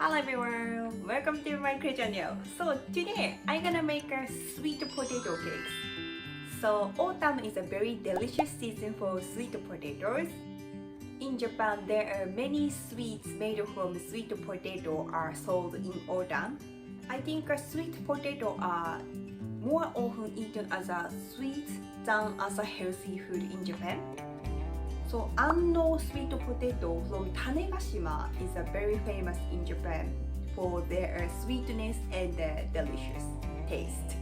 Hello everyone, welcome to my channel. So today I'm gonna make a sweet potato cakes. So autumn is a very delicious season for sweet potatoes. In Japan, there are many sweets made from sweet potato are sold in autumn. I think a sweet potato are more often eaten as a sweet than as a healthy food in Japan. So Anno sweet potato from Tanegashima is a very famous in Japan for their sweetness and delicious taste.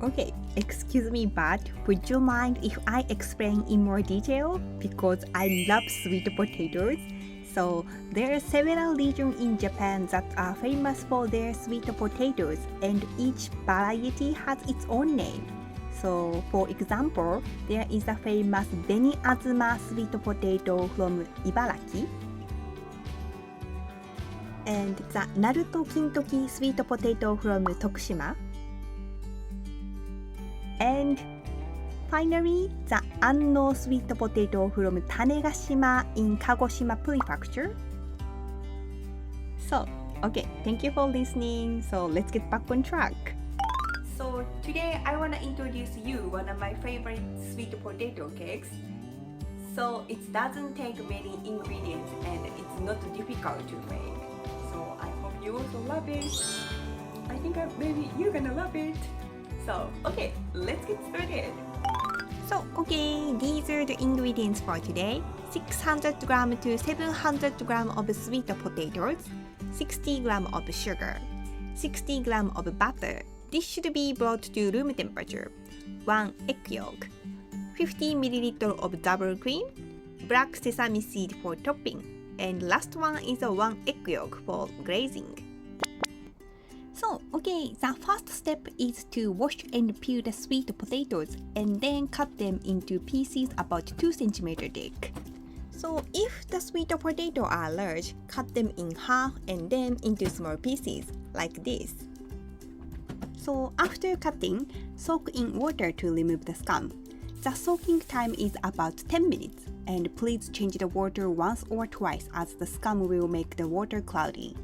Okay, excuse me, but would you mind if I explain in more detail? Because I love sweet potatoes. So there are several regions in Japan that are famous for their sweet potatoes, and each variety has its own name. So for example, there is a famous Beni Azuma sweet potato from Ibaraki, and the Naruto Kintoki sweet potato from Tokushima, and finally the Anno sweet potato from Tanegashima in Kagoshima Prefecture. So, okay, thank you for listening. So let's get back on track. So today I want to introduce you one of my favorite sweet potato cakes. So it doesn't take many ingredients and it's not difficult to make. So I hope you also love it. I think maybe you're gonna love it. So okay, let's get started. So okay, these are the ingredients for today. 600 gram to 700 gram of sweet potatoes, 60 gram of sugar, 60 gram of butter. This should be brought to room temperature. 1 egg yolk, 50 ml of double cream, black sesame seed for topping, and last one is a 1 egg yolk for glazing. So, okay, the first step is to wash and peel the sweet potatoes and then cut them into pieces about 2 cm thick. So, if the sweet potatoes are large, cut them in half and then into small pieces, like this. So after cutting, soak in water to remove the scum. The soaking time is about 10 minutes, and please change the water once or twice as the scum will make the water cloudy.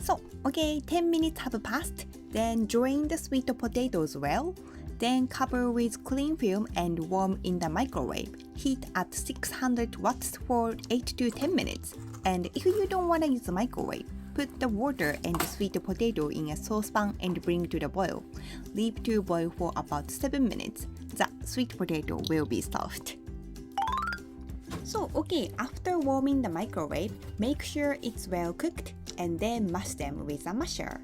So, okay, 10 minutes have passed, then drain the sweet potatoes well, then cover with cling film and warm in the microwave. Heat at 600 watts for 8 to 10 minutes. And if you don't want to use the microwave, put the water and the sweet potato in a saucepan and bring to the boil. Leave to boil for about 7 minutes. The sweet potato will be soft. So, okay, after warming the microwave, make sure it's well cooked and then mash them with a masher.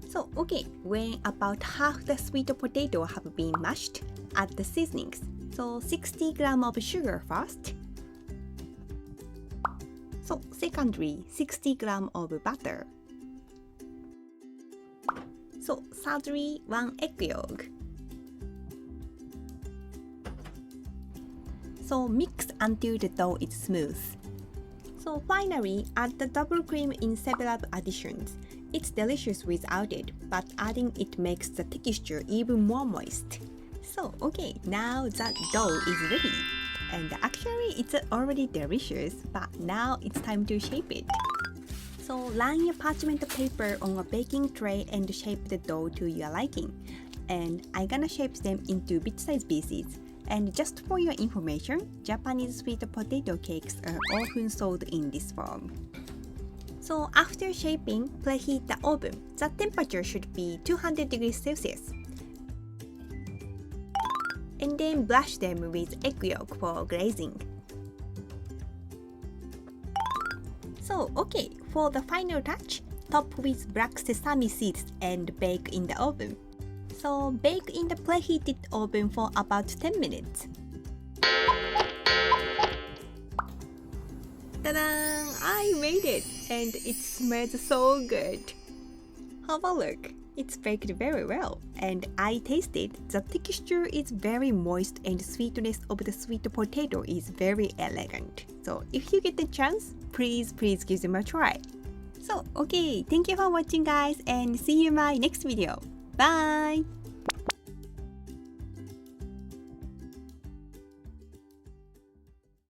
So, okay, when about half the sweet potato have been mashed, add the seasonings. So, 60 gram of sugar first. So, secondly, 60 gram of butter. So, thirdly, 1 egg yolk. So, mix until the dough is smooth. So, finally, add the double cream in several additions. It's delicious without it, but adding it makes the texture even more moist. So, okay, now that dough is ready. And actually, it's already delicious, but now it's time to shape it. So line your parchment paper on a baking tray and shape the dough to your liking. And I'm gonna shape them into bit-sized pieces. And just for your information, Japanese sweet potato cakes are often sold in this form. So after shaping, preheat the oven. The temperature should be 200 degrees Celsius. And then brush them with egg yolk for glazing. So, okay, for the final touch, top with black sesame seeds and bake in the oven. So, bake in the preheated oven for about 10 minutes. Ta-da! I made it! And it smells so good! Have a look! It's baked very well, and I tasted the texture is very moist and sweetness of the sweet potato is very elegant. So if you get the chance, please give them a try. So okay, thank you for watching guys and see you in my next video. Bye!